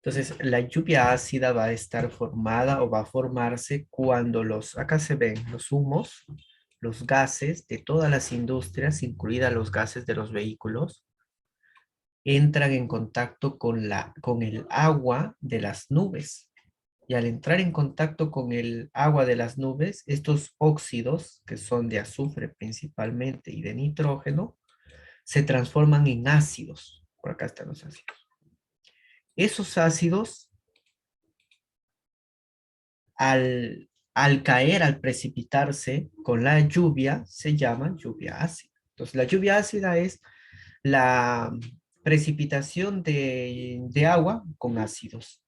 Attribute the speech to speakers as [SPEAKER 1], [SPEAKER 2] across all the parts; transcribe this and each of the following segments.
[SPEAKER 1] Entonces, la lluvia ácida va a estar formada o va a formarse cuando acá se ven los humos, los gases de todas las industrias, incluidas los gases de los vehículos, entran en contacto con el agua de las nubes. Y al entrar en contacto con el agua de las nubes, estos óxidos, que son de azufre principalmente y de nitrógeno, se transforman en ácidos. Por acá están los ácidos. Esos ácidos, al caer, al precipitarse con la lluvia, se llaman lluvia ácida. Entonces, la lluvia ácida es la precipitación de agua con ácidos.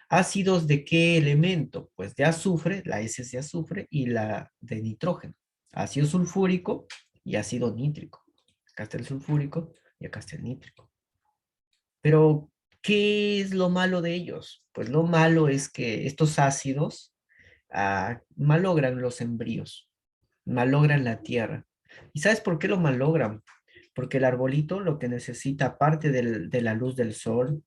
[SPEAKER 1] ¿Ácidos de qué elemento? Pues de azufre, la S es de azufre, y la de nitrógeno. Ácido sulfúrico y ácido nítrico. Acá está el sulfúrico y acá está el nítrico. Pero, ¿qué es lo malo de ellos? Pues lo malo es que estos ácidos malogran los embrios, malogran la tierra. ¿Y sabes por qué lo malogran? Porque el arbolito lo que necesita, aparte de la luz del sol,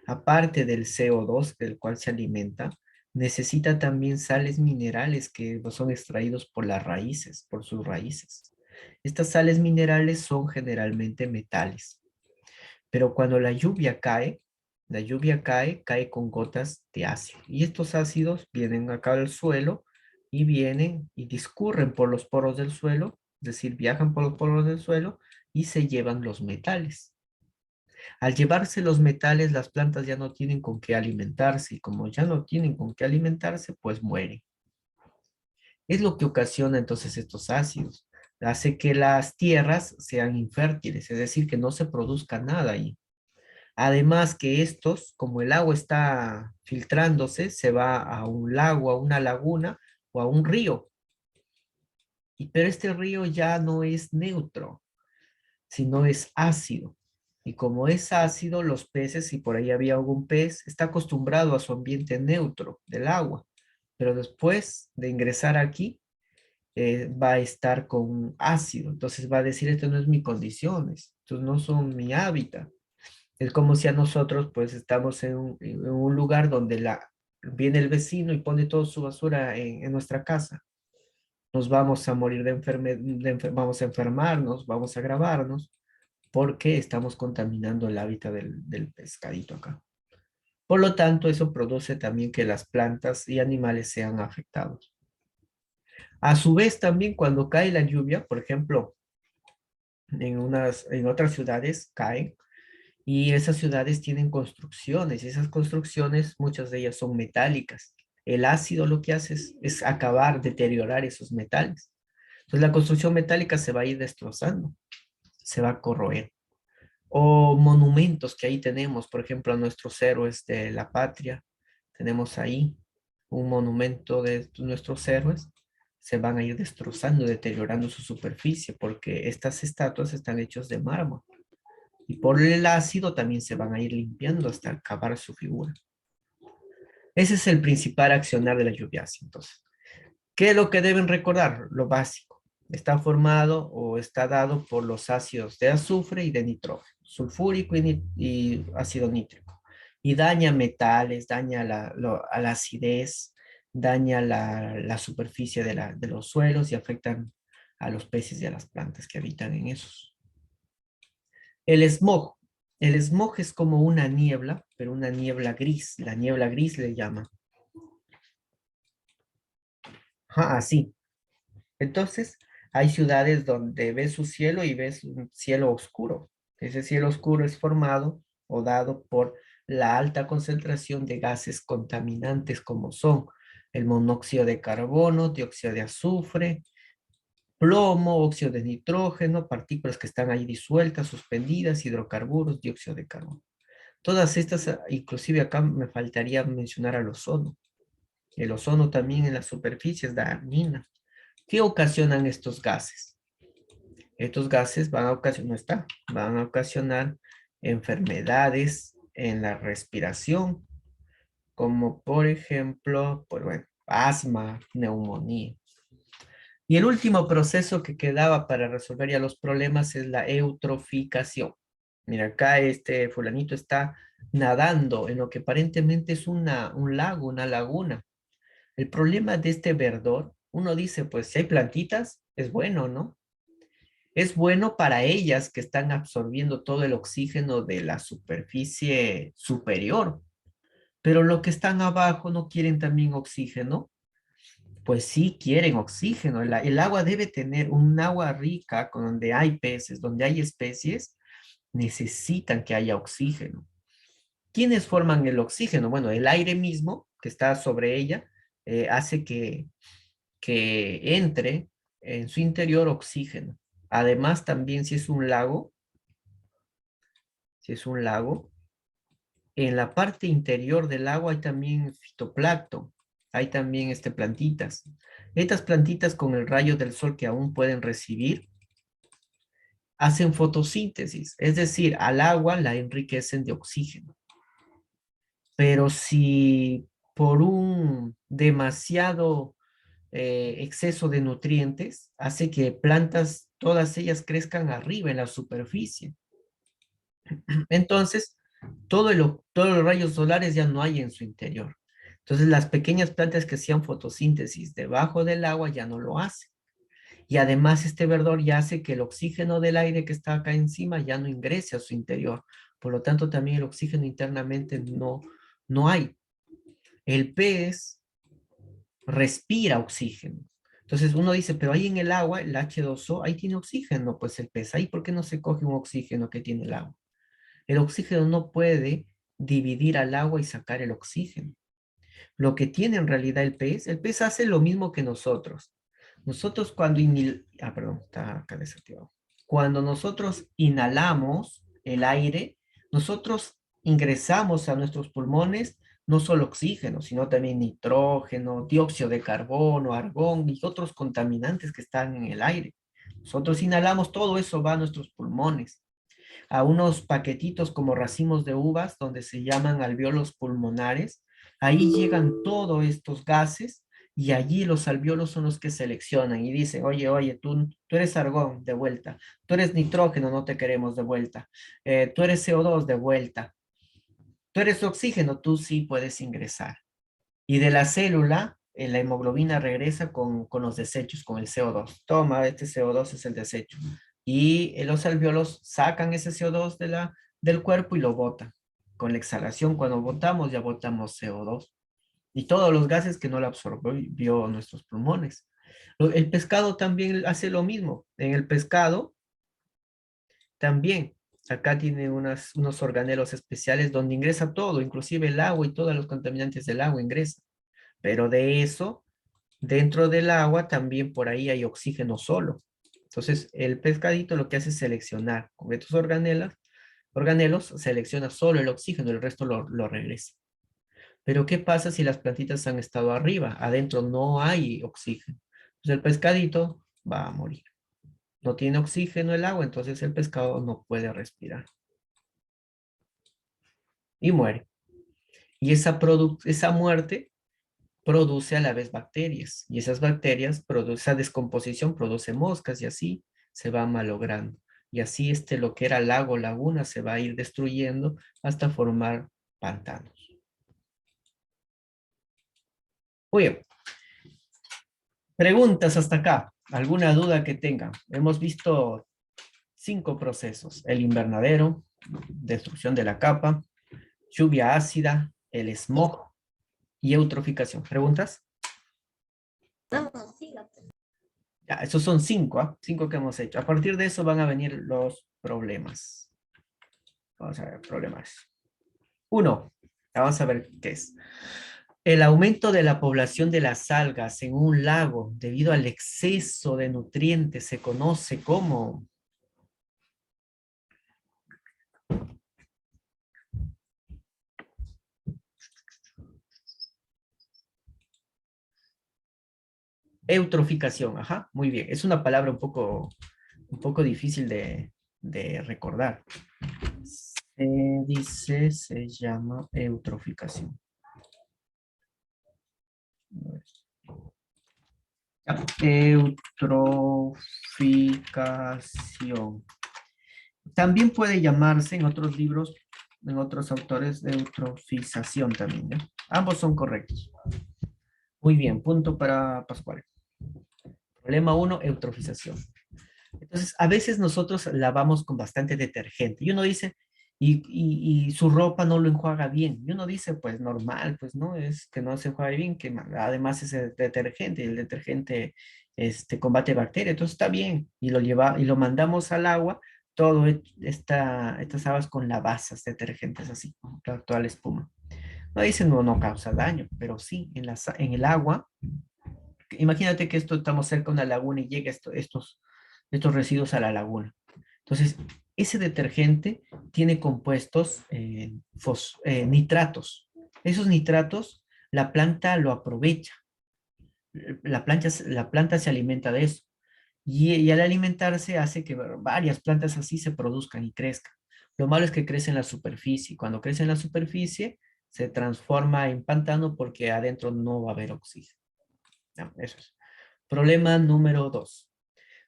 [SPEAKER 1] aparte del CO2 del cual se alimenta, necesita también sales minerales que son extraídos por las raíces, por sus raíces. Estas sales minerales son generalmente metales, pero cuando la lluvia cae, cae con gotas de ácido. Y estos ácidos vienen acá al suelo y vienen y discurren por los poros del suelo, es decir, viajan por los poros del suelo y se llevan los metales. Al llevarse los metales, las plantas ya no tienen con qué alimentarse y como ya no tienen con qué alimentarse, pues mueren. Es lo que ocasiona entonces estos ácidos. Hace que las tierras sean infértiles, es decir, que no se produzca nada ahí. Además que estos, como el agua está filtrándose, se va a un lago, a una laguna o a un río. Pero este río ya no es neutro, sino es ácido. Y como es ácido, los peces, si por ahí había algún pez, está acostumbrado a su ambiente neutro del agua. Pero después de ingresar aquí, va a estar con ácido. Entonces va a decir, esto no es mi condición, estos no son mi hábitat. Es como si a nosotros pues estamos en un lugar donde viene el vecino y pone toda su basura en nuestra casa. Nos vamos a morir vamos a enfermarnos, vamos a agravarnos, porque estamos contaminando el hábitat del pescadito acá. Por lo tanto, eso produce también que las plantas y animales sean afectados. A su vez, también cuando cae la lluvia, por ejemplo, en otras ciudades caen y esas ciudades tienen construcciones y esas construcciones, muchas de ellas son metálicas. El ácido lo que hace es acabar, deteriorar esos metales. Entonces la construcción metálica se va a ir destrozando, se va a corroer. O monumentos que ahí tenemos, por ejemplo, a nuestros héroes de la patria. Tenemos ahí un monumento de nuestros héroes. Se van a ir destrozando, deteriorando su superficie, porque estas estatuas están hechas de mármol. Y por el ácido también se van a ir limpiando hasta acabar su figura. Ese es el principal accionar de la lluvia ácida. Entonces, ¿qué es lo que deben recordar? Lo básico. Está formado o está dado por los ácidos de azufre y de nitrógeno, sulfúrico y ácido nítrico. Y daña metales, daña a la acidez, daña la superficie de los suelos y afectan a los peces y a las plantas que habitan en esos. El smog. El smog es como una niebla, pero una niebla gris. La niebla gris le llama. Así. Entonces, hay ciudades donde ves su cielo y ves un cielo oscuro. Ese cielo oscuro es formado o dado por la alta concentración de gases contaminantes como son el monóxido de carbono, dióxido de azufre, plomo, óxido de nitrógeno, partículas que están ahí disueltas, suspendidas, hidrocarburos, dióxido de carbono. Todas estas, inclusive acá me faltaría mencionar al ozono. El ozono también en las superficies da dañina. ¿Qué ocasionan estos gases? Estos gases van a ocasionar enfermedades en la respiración, como por ejemplo, pues bueno, asma, neumonía. Y el último proceso que quedaba para resolver ya los problemas es la eutroficación. Mira, acá este fulanito está nadando en lo que aparentemente es un lago, una laguna. El problema de este verdor, uno dice, pues si hay plantitas, es bueno, ¿no? Es bueno para ellas que están absorbiendo todo el oxígeno de la superficie superior, pero lo que están abajo no quieren también oxígeno. Pues sí quieren oxígeno. El agua debe tener un agua rica, con donde hay peces, donde hay especies, necesitan que haya oxígeno. ¿Quiénes forman el oxígeno? Bueno, el aire mismo que está sobre ella hace que entre en su interior oxígeno. Además, también si es un lago, en la parte interior del agua hay también fitoplancton, hay también plantitas. Estas plantitas con el rayo del sol que aún pueden recibir, hacen fotosíntesis, es decir, al agua la enriquecen de oxígeno. Pero si por un demasiado exceso de nutrientes hace que plantas, todas ellas crezcan arriba en la superficie. Entonces, todos los rayos solares ya no hay en su interior. Entonces, las pequeñas plantas que hacían fotosíntesis debajo del agua ya no lo hacen. Y además este verdor ya hace que el oxígeno del aire que está acá encima ya no ingrese a su interior. Por lo tanto, también el oxígeno internamente no hay. El pez respira oxígeno. Entonces uno dice, pero ahí en el agua, el H2O, ahí tiene oxígeno, pues el pez, ahí ¿por qué no se coge un oxígeno que tiene el agua? El oxígeno no puede dividir al agua y sacar el oxígeno. Lo que tiene en realidad el pez hace lo mismo que nosotros. Nosotros perdón, está acá desactivado. Cuando nosotros inhalamos el aire, nosotros ingresamos a nuestros pulmones no solo oxígeno, sino también nitrógeno, dióxido de carbono, argón y otros contaminantes que están en el aire. Nosotros inhalamos todo eso, va a nuestros pulmones, a unos paquetitos como racimos de uvas, donde se llaman alvéolos pulmonares. Ahí llegan todos estos gases y allí los alvéolos son los que seleccionan y dicen, oye, tú eres argón, de vuelta. Tú eres nitrógeno, no te queremos de vuelta. Tú eres CO2, de vuelta. Tú eres oxígeno, tú sí puedes ingresar. Y de la célula, la hemoglobina regresa con los desechos, con el CO2. Toma, este CO2 es el desecho. Y los alvéolos sacan ese CO2 del cuerpo y lo botan. Con la exhalación, cuando botamos, ya botamos CO2. Y todos los gases que no lo absorbió nuestros pulmones. El pescado también hace lo mismo. En el pescado también. Acá tiene unos organelos especiales donde ingresa todo, inclusive el agua y todos los contaminantes del agua ingresan. Pero de eso, dentro del agua también por ahí hay oxígeno solo. Entonces, el pescadito lo que hace es seleccionar con estos organelos, selecciona solo el oxígeno, el resto lo regresa. Pero ¿qué pasa si las plantitas han estado arriba? Adentro no hay oxígeno. Entonces el pescadito va a morir. No tiene oxígeno el agua, entonces el pescado no puede respirar y muere. Y esa muerte produce a la vez bacterias y esas bacterias, esa descomposición produce moscas y así se va malogrando. Y así lo que era lago, laguna, se va a ir destruyendo hasta formar pantanos. Muy bien, preguntas hasta acá. ¿Alguna duda que tengan? Hemos visto 5 procesos: el invernadero, destrucción de la capa, lluvia ácida, el smog y eutroficación. ¿Preguntas?
[SPEAKER 2] No, sígate.
[SPEAKER 1] Ya, esos son 5, ¿ah? 5 que hemos hecho. A partir de eso van a venir los problemas. Vamos a ver, problemas. 1, vamos a ver qué es. El aumento de la población de las algas en un lago debido al exceso de nutrientes se conoce como eutroficación. Ajá, muy bien. Es una palabra un poco difícil de recordar. Se llama eutroficación. Eutroficación. También puede llamarse en otros libros, en otros autores, de eutrofización también, ¿ya? Ambos son correctos. Muy bien, punto para Pascual. Problema uno, eutrofización. Entonces, a veces nosotros lavamos con bastante detergente. Y uno dice, y su ropa no lo enjuaga bien. Y uno dice, pues normal, pues no, es que no se enjuaga bien, que además es el detergente, y el detergente combate bacterias, entonces está bien. Y lo mandamos al agua, todo estas aguas con lavazas, detergentes así, ¿no? Toda la espuma. No dicen no, no causa daño, pero sí, en el agua. Imagínate que estamos cerca de una laguna y llega estos residuos a la laguna. Entonces, ese detergente tiene compuestos nitratos. Esos nitratos, la planta lo aprovecha. La planta se alimenta de eso. Y al alimentarse hace que varias plantas así se produzcan y crezcan. Lo malo es que crece en la superficie. Cuando crece en la superficie, se transforma en pantano porque adentro no va a haber oxígeno. No, eso es. Problema número 2.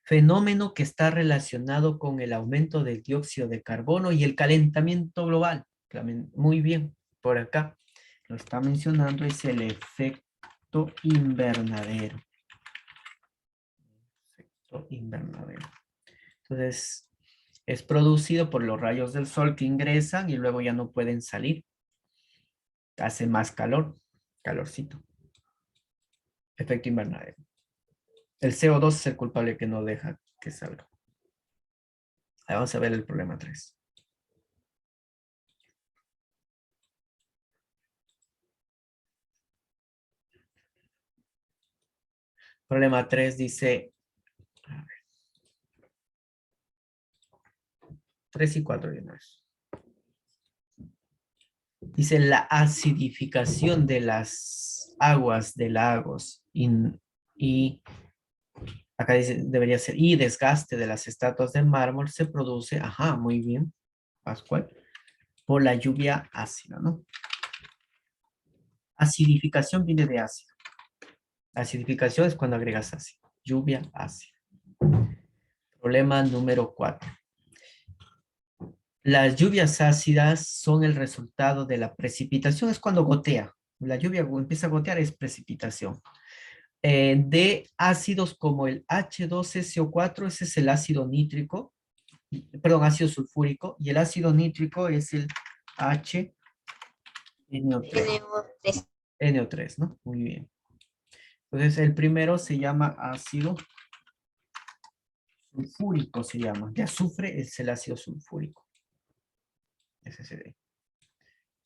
[SPEAKER 1] Fenómeno que está relacionado con el aumento del dióxido de carbono y el calentamiento global. Muy bien, por acá lo está mencionando, es el efecto invernadero. Efecto invernadero. Entonces, es producido por los rayos del sol que ingresan y luego ya no pueden salir. Hace más calor, calorcito. Efecto invernadero. El CO2 es el culpable que no deja que salga. Vamos a ver el problema 3. Problema 3 dice, 3 y 4 de más. Dice la acidificación de las aguas de lagos y acá dice, debería ser, y desgaste de las estatuas de mármol se produce, ajá, muy bien, Pascual, por la lluvia ácida, ¿no? Acidificación viene de ácido. Acidificación es cuando agregas ácido. Lluvia ácida. Problema número 4. Las lluvias ácidas son el resultado de la precipitación, es cuando gotea. La lluvia empieza a gotear, es precipitación. De ácidos como el H2SO4, ese es el ácido nítrico, perdón, ácido sulfúrico, y el ácido nítrico es el HNO3,
[SPEAKER 2] Tenemos tres.
[SPEAKER 1] NO3, ¿no? Muy bien. Entonces, el primero se llama ácido sulfúrico, se llama. De azufre es el ácido sulfúrico. SSD.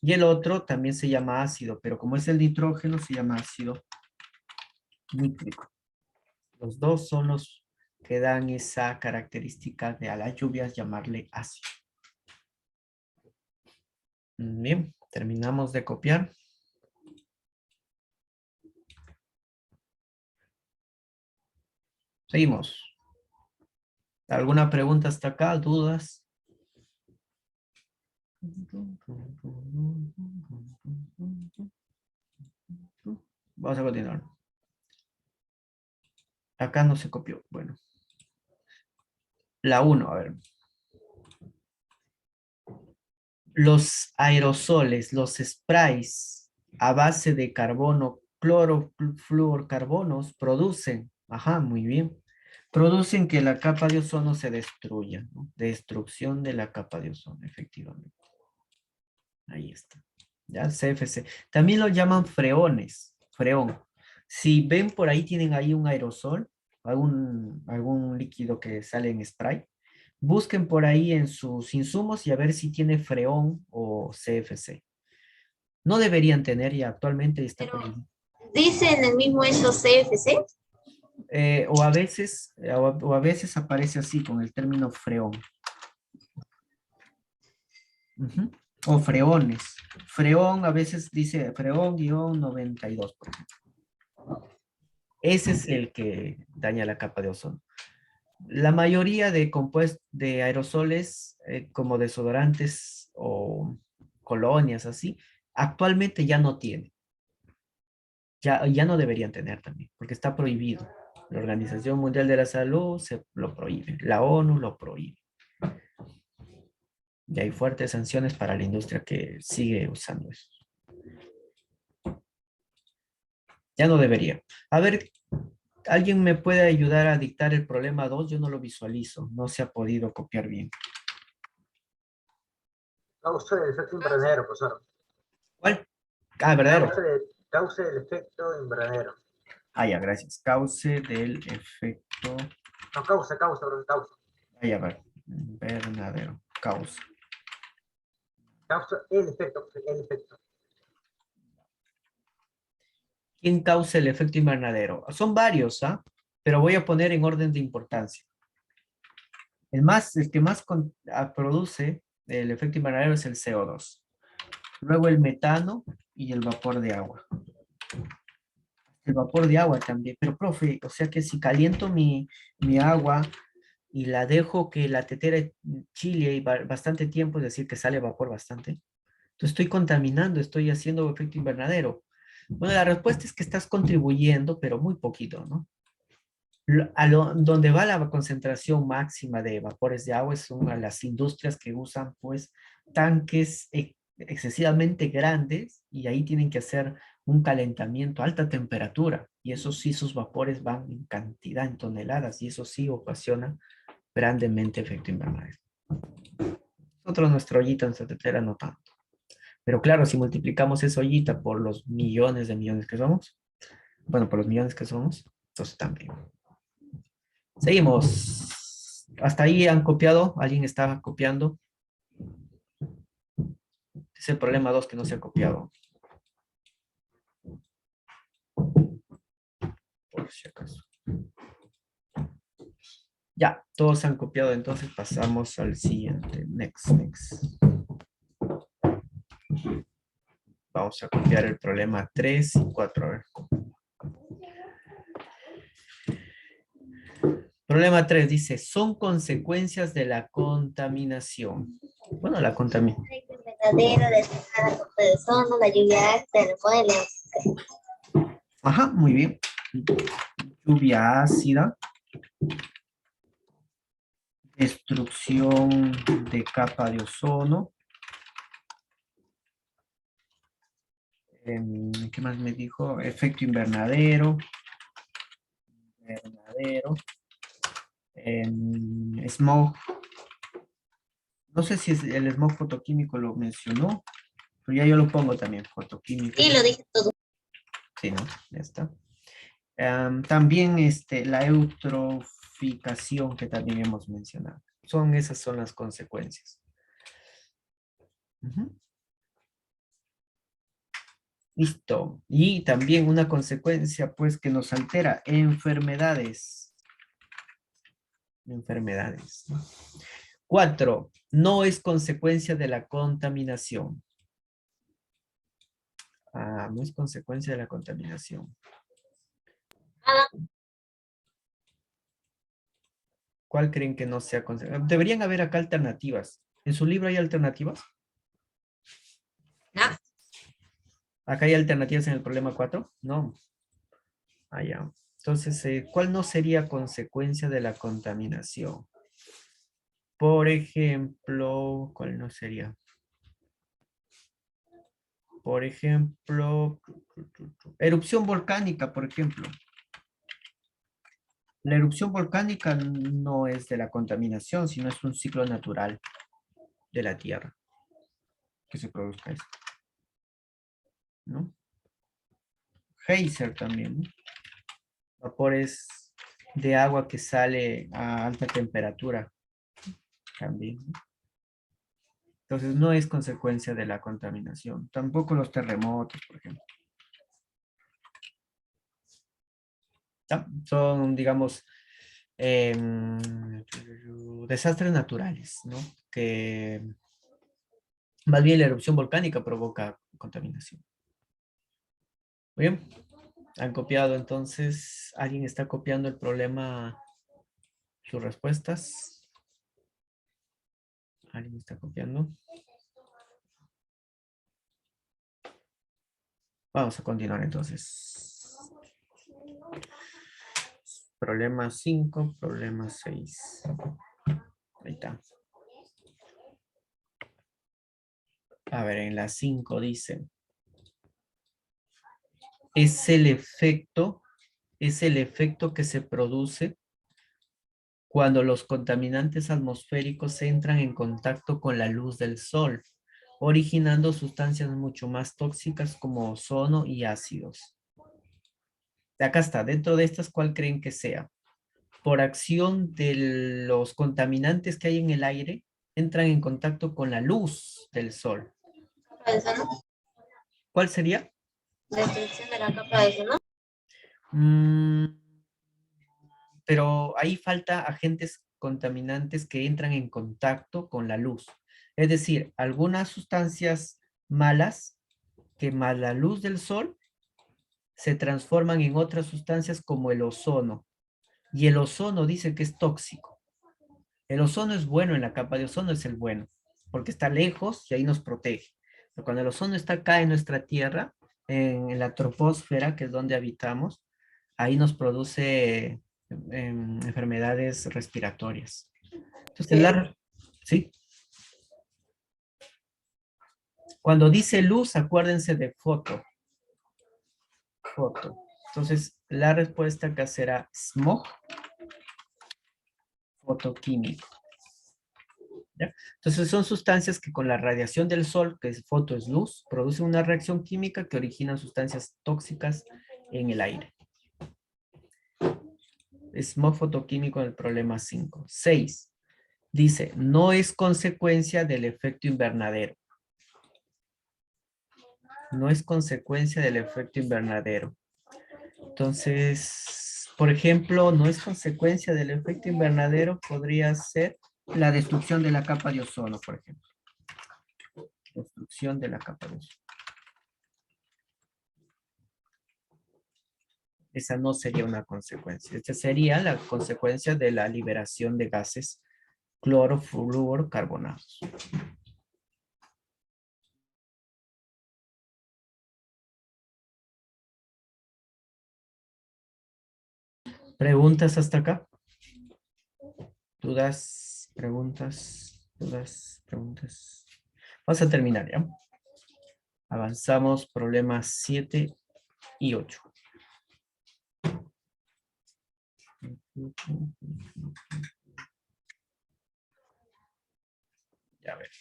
[SPEAKER 1] Y el otro también se llama ácido, pero como es el nitrógeno, se llama ácido nítrico. Los dos son los que dan esa característica de a las lluvias llamarle ácido. Bien, terminamos de copiar. Seguimos. ¿Alguna pregunta hasta acá? ¿Dudas? Vamos a continuar. Acá no se copió. Bueno. La 1, a ver. Los aerosoles, los sprays a base de carbono, clorofluorcarbonos producen, ajá, muy bien, producen que la capa de ozono se destruya, ¿no? Destrucción de la capa de ozono, efectivamente. Ahí está. Ya, CFC. También lo llaman freones, freón. Si ven por ahí, tienen ahí un aerosol, algún líquido que sale en spray. Busquen por ahí en sus insumos y a ver si tiene freón o CFC. No deberían tener y actualmente está
[SPEAKER 2] Pero
[SPEAKER 1] prohibido.
[SPEAKER 2] dice en el mismo hecho CFC.
[SPEAKER 1] O a veces aparece así con el término freón. Ujú. O freones. Freón a veces dice freón-92, por ejemplo. Ese es el que daña la capa de ozono. La mayoría de compuestos de aerosoles, como desodorantes o colonias así, actualmente ya no tienen. Ya no deberían tener también, porque está prohibido. La Organización Mundial de la Salud se lo prohíbe. La ONU lo prohíbe. Y hay fuertes sanciones para la industria que sigue usando eso. Ya no debería. A ver, ¿alguien me puede ayudar a dictar el problema 2? Yo no lo visualizo, no se ha podido copiar bien.
[SPEAKER 3] Causa del efecto invernadero, profesor.
[SPEAKER 1] ¿Cuál? Ah, verdadero.
[SPEAKER 3] Causa del efecto invernadero.
[SPEAKER 1] Ah, ya, gracias. Cauce del efecto.
[SPEAKER 3] No, causa, profesor, causa.
[SPEAKER 1] Ah, ya, ver. Verdadero. Causa.
[SPEAKER 3] Causa el efecto, el efecto.
[SPEAKER 1] ¿Quién causa el efecto invernadero? Son varios, ¿ah? Pero voy a poner en orden de importancia. El que más produce el efecto invernadero es el CO2. Luego el metano y el vapor de agua. El vapor de agua también. Pero, profe, o sea que si caliento mi agua y la dejo que la tetera chile y bastante tiempo, es decir, que sale vapor bastante, entonces estoy contaminando, estoy haciendo efecto invernadero. Bueno, la respuesta es que estás contribuyendo, pero muy poquito, ¿no? Donde va la concentración máxima de vapores de agua son a las industrias que usan, pues, tanques excesivamente grandes y ahí tienen que hacer un calentamiento a alta temperatura. Y eso sí, sus vapores van en cantidad, en toneladas, y eso sí ocasiona grandemente efecto invernadero. Nosotros, nuestra ollita, nuestra tetera, no tanto. Pero claro, si multiplicamos esa ollita por los millones de millones que somos, bueno, por los millones que somos, entonces también. Seguimos. ¿Hasta ahí han copiado? ¿Alguien está copiando? Es el problema 2 que no se ha copiado. Por si acaso. Ya, todos han copiado, entonces pasamos al siguiente. Next, next. Vamos a copiar el problema 3 y 4. A ver. Problema 3 dice, son consecuencias de la contaminación. Bueno, la contaminación.
[SPEAKER 2] Verdadero, de la copa de ozono, la lluvia ácida, el fuego.
[SPEAKER 1] Ajá, muy bien. Lluvia ácida. Destrucción de capa de ozono. ¿Qué más me dijo? Efecto invernadero. Smog. No sé si el smog fotoquímico lo mencionó, pero ya yo lo pongo también, fotoquímico.
[SPEAKER 2] Sí, lo dije todo.
[SPEAKER 1] Sí, ¿no? Ya está. También la eutroficación que también hemos mencionado. Esas son las consecuencias. Listo. Y también una consecuencia, pues, que nos altera, enfermedades. Enfermedades. 4. No es consecuencia de la contaminación. No es consecuencia de la contaminación. ¿Cuál creen que no sea consecuencia? Deberían haber acá alternativas. ¿En su libro hay alternativas?
[SPEAKER 2] No.
[SPEAKER 1] ¿Acá hay alternativas en el problema 4? No. Ya. Entonces, ¿cuál no sería consecuencia de la contaminación? Por ejemplo, ¿cuál no sería? Por ejemplo, erupción volcánica, por ejemplo. La erupción volcánica no es de la contaminación, sino es un ciclo natural de la Tierra que se produzca esto, ¿no? Geyser también, ¿no? Vapores de agua que sale a alta temperatura también, ¿no? Entonces no es consecuencia de la contaminación, tampoco los terremotos, por ejemplo. ¿No? Son, digamos, desastres naturales, ¿no? Que más bien la erupción volcánica provoca contaminación. Muy bien, han copiado entonces, ¿alguien está copiando el problema, sus respuestas? ¿Alguien está copiando? Vamos a continuar entonces. Problema 5, problema 6. Ahí está. A ver, en la 5 dice, es el efecto que se produce cuando los contaminantes atmosféricos entran en contacto con la luz del sol, originando sustancias mucho más tóxicas como ozono y ácidos. Acá está, dentro de estas, ¿cuál creen que sea? Por acción de los contaminantes que hay en el aire, entran en contacto con la luz del sol.
[SPEAKER 2] Capa de ozono.
[SPEAKER 1] ¿Cuál sería?
[SPEAKER 2] Destrucción de la capa de ozono.
[SPEAKER 1] Pero ahí falta agentes contaminantes que entran en contacto con la luz. Es decir, algunas sustancias malas que más la luz del sol se transforman en otras sustancias como el ozono. Y el ozono dice que es tóxico. El ozono es bueno, en la capa de ozono es el bueno, porque está lejos y ahí nos protege. Pero cuando el ozono está acá en nuestra Tierra, en la troposfera, que es donde habitamos, ahí nos produce enfermedades respiratorias. Entonces, ¿sí? Cuando dice luz, acuérdense de foto. Foto. Entonces, la respuesta acá será smog fotoquímico. ¿Ya? Entonces, son sustancias que con la radiación del sol, que es foto es luz, producen una reacción química que origina sustancias tóxicas en el aire. Smog fotoquímico en el problema 5. 6. Dice, no es consecuencia del efecto invernadero. No es consecuencia del efecto invernadero. Entonces, por ejemplo, no es consecuencia del efecto invernadero, podría ser la destrucción de la capa de ozono, por ejemplo. Destrucción de la capa de ozono. Esa no sería una consecuencia. Esta sería la consecuencia de la liberación de gases clorofluorocarbonados. ¿Preguntas hasta acá? ¿Dudas? ¿Preguntas? ¿Dudas? ¿Preguntas? Vamos a terminar, ¿ya? Avanzamos, problemas 7 y 8. Ya ver.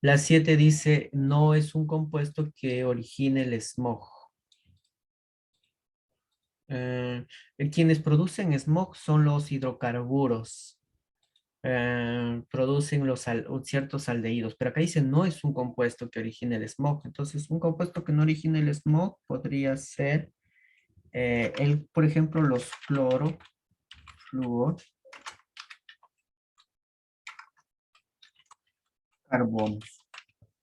[SPEAKER 1] La 7 dice, no es un compuesto que origine el smog. Quienes producen smog son los hidrocarburos. Producen ciertos aldehídos, pero acá dice no es un compuesto que origine el smog. Entonces, un compuesto que no origine el smog podría ser, por ejemplo, los clorofluorocarbonos.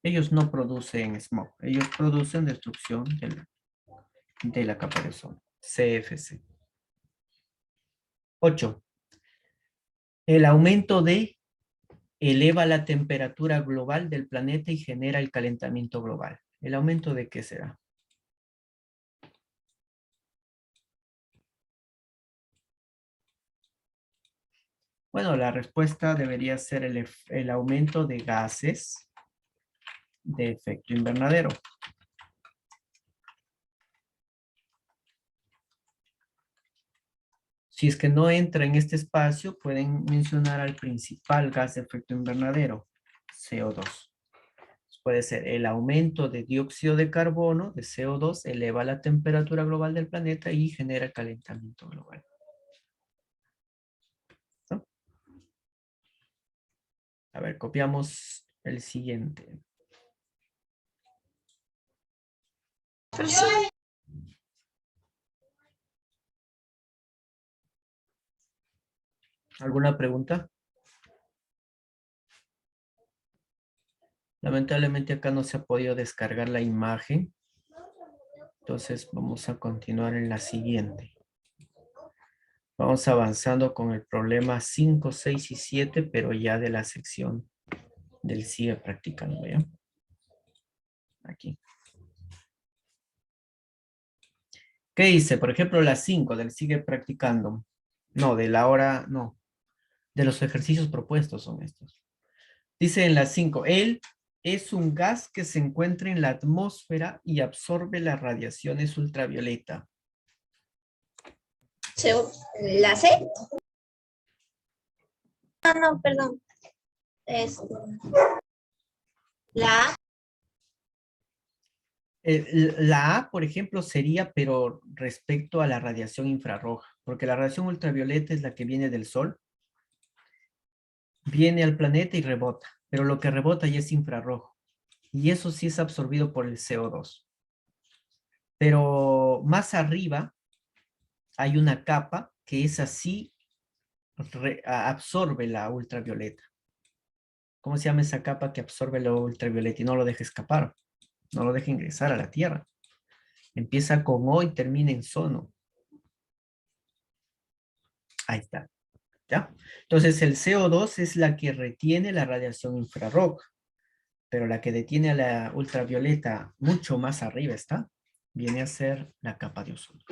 [SPEAKER 1] Ellos no producen smog, ellos producen destrucción de la capa de ozono, CFC. 8. El aumento de eleva la temperatura global del planeta y genera el calentamiento global. ¿El aumento de qué será? Bueno, la respuesta debería ser el aumento de gases de efecto invernadero. Si es que no entra en este espacio, pueden mencionar al principal gas de efecto invernadero, CO2. Puede ser el aumento de dióxido de carbono, de CO2, eleva la temperatura global del planeta y genera calentamiento global. ¿No? A ver, copiamos el siguiente. ¿Alguna pregunta? Lamentablemente acá no se ha podido descargar la imagen. Entonces vamos a continuar en la siguiente. Vamos avanzando con el problema 5, 6 y 7, pero ya de la sección del sigue practicando, ¿ya? Aquí. ¿Qué dice? Por ejemplo, la 5 del sigue practicando. No, de la hora, no. De los ejercicios propuestos son estos. Dice en la 5, él Es un gas que se encuentra en la atmósfera y absorbe las radiaciones ultravioleta.
[SPEAKER 2] ¿La C? Ah, no, perdón. Es la A.
[SPEAKER 1] La A, por ejemplo, sería, pero respecto a la radiación infrarroja, porque la radiación ultravioleta es la que viene del Sol, viene al planeta y rebota, pero lo que rebota ya es infrarrojo, y eso sí es absorbido por el CO2. Pero más arriba hay una capa que es así, absorbe la ultravioleta. ¿Cómo se llama esa capa que absorbe la ultravioleta y no lo deja escapar? No lo deja ingresar a la Tierra. Empieza con O y termina en sono. Ahí está. ¿Ya? Entonces el CO2 es la que retiene la radiación infrarroja, pero la que detiene a la ultravioleta mucho más arriba está, viene a ser la capa de ozono.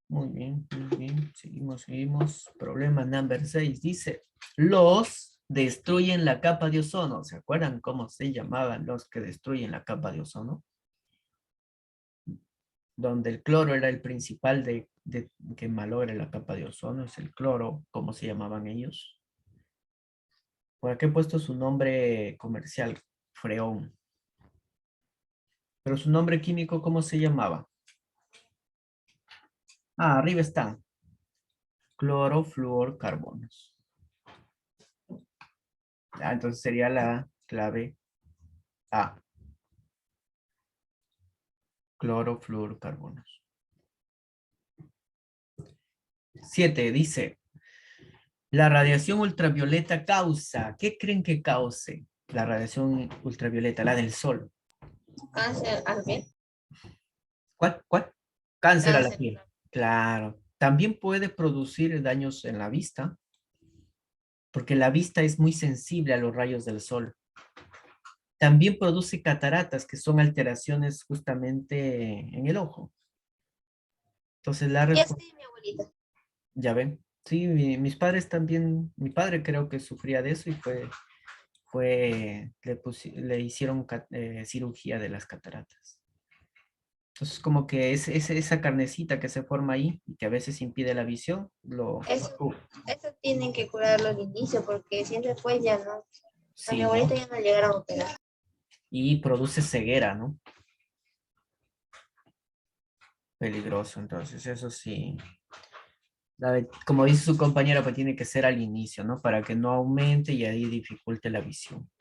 [SPEAKER 1] Muy bien, muy bien. Seguimos. Problema number 6. Dice, los destruyen la capa de ozono. ¿Se acuerdan cómo se llamaban los que destruyen la capa de ozono? Donde el cloro era el principal de que malogra la capa de ozono. Es el cloro, ¿cómo se llamaban ellos? Por aquí he puesto su nombre comercial, Freón. Pero su nombre químico, ¿cómo se llamaba? Ah, arriba está. Clorofluorcarbonos. Ah, entonces sería la clave A. Clorofluorcarbonos. 7 dice, la radiación ultravioleta causa. ¿Qué creen que cause la radiación ultravioleta? La del sol.
[SPEAKER 2] Cáncer al ver.
[SPEAKER 1] ¿Cuál? Cáncer a la
[SPEAKER 2] Cáncer.
[SPEAKER 1] piel. Claro. También puede producir daños en la vista, porque la vista es muy sensible a los rayos del sol. También produce cataratas, que son alteraciones justamente en el ojo. Entonces la
[SPEAKER 2] Y
[SPEAKER 1] respuesta,
[SPEAKER 2] así mi abuelita.
[SPEAKER 1] ya ven. Sí, mis padres también, mi padre creo que sufría de eso y le hicieron cirugía de las cataratas. Entonces como que esa carnecita que se forma ahí y que a veces impide la visión,
[SPEAKER 2] Eso, eso tienen que curarlo al inicio porque si después ya no. A mi
[SPEAKER 1] sí,
[SPEAKER 2] abuelita
[SPEAKER 1] ¿no?
[SPEAKER 2] ya no llegaron a operar.
[SPEAKER 1] Y produce ceguera, ¿no? Peligroso, entonces eso sí. Como dice su compañera, pues tiene que ser al inicio, ¿no? Para que no aumente y ahí dificulte la visión.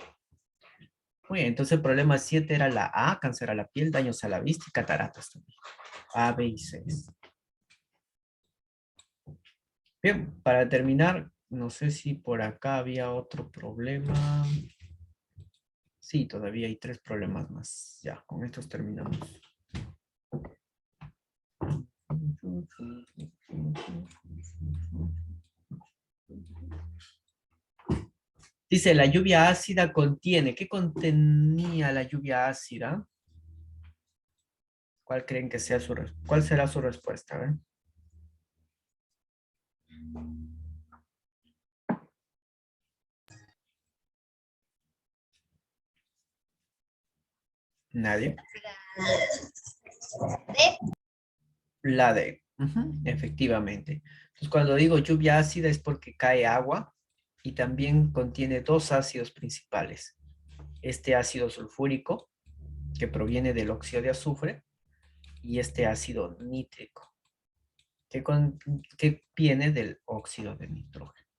[SPEAKER 1] Muy bien, entonces el problema 7 era la A, cáncer a la piel, daños a la vista y cataratas también. A, B y C. Bien, para terminar, no sé si por acá había otro problema. Sí, todavía hay 3 problemas más. Ya, con estos terminamos. Dice, la lluvia ácida contiene. ¿Qué contenía la lluvia ácida? ¿Cuál creen que sea cuál será su respuesta? A ver. Nadie.
[SPEAKER 2] D.
[SPEAKER 1] La D. Ujú, efectivamente. Entonces, cuando digo lluvia ácida es porque cae agua y también contiene 2 ácidos principales. Este ácido sulfúrico, que proviene del óxido de azufre, y este ácido nítrico, que viene del óxido de nitrógeno.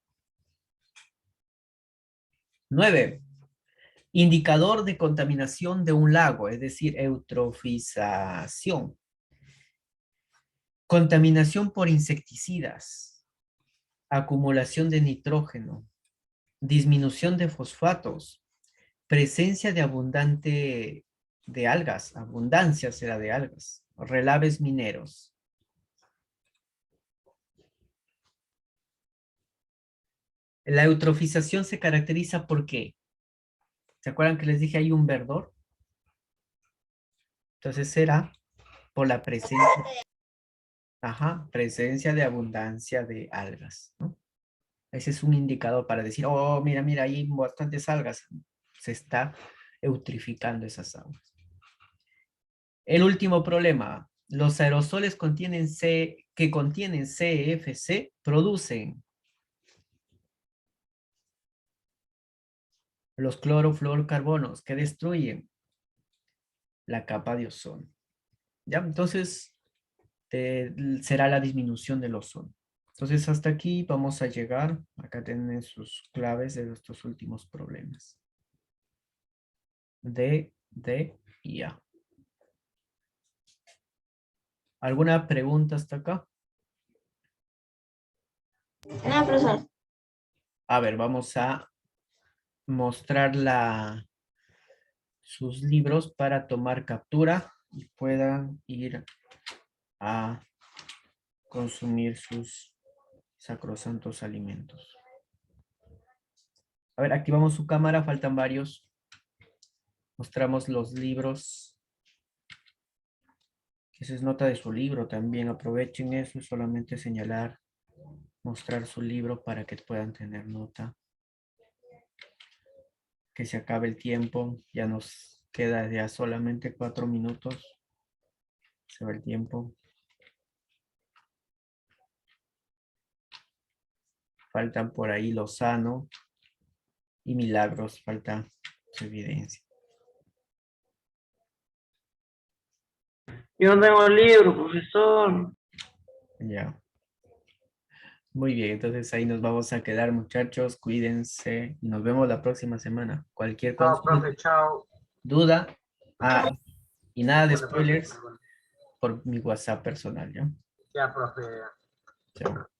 [SPEAKER 1] 9. Indicador de contaminación de un lago, es decir, eutrofización. Contaminación por insecticidas, acumulación de nitrógeno, disminución de fosfatos, presencia de abundante de algas, abundancia será de algas, relaves mineros. La eutrofización se caracteriza por qué. ¿Se acuerdan que les dije hay un verdor? Entonces será por la presencia, presencia de abundancia de algas, ¿no? Ese es un indicador para decir, oh, mira, hay bastantes algas. se está eutrificando esas aguas. El último problema, los aerosoles que contienen CFC producen los clorofluorcarbonos que destruyen la capa de ozono. ¿Ya? Entonces, será la disminución del ozono. Entonces, hasta aquí vamos a llegar. Acá tienen sus claves de estos últimos problemas. D y A. ¿Alguna pregunta hasta acá?
[SPEAKER 2] No, profesor.
[SPEAKER 1] A ver, vamos a mostrar sus libros para tomar captura y puedan ir a consumir sus sacrosantos alimentos. A ver, activamos su cámara, faltan varios. Mostramos los libros. Esa es nota de su libro también. Aprovechen eso y solamente señalar, mostrar su libro para que puedan tener nota. Que se acabe el tiempo. Ya nos queda ya solamente 4 minutos. Se va el tiempo. Faltan por ahí Lozano y Milagros. Falta su evidencia.
[SPEAKER 4] Yo no tengo el libro, profesor.
[SPEAKER 1] Ya. Muy bien, entonces ahí nos vamos a quedar, muchachos. Cuídense y nos vemos la próxima semana. Cualquier
[SPEAKER 3] Chao,
[SPEAKER 1] consulta,
[SPEAKER 3] profe, chao.
[SPEAKER 1] duda, y nada de
[SPEAKER 3] Bueno, profe,
[SPEAKER 1] spoilers por mi WhatsApp personal, ¿ya?
[SPEAKER 3] ya, profe.
[SPEAKER 1] Chao.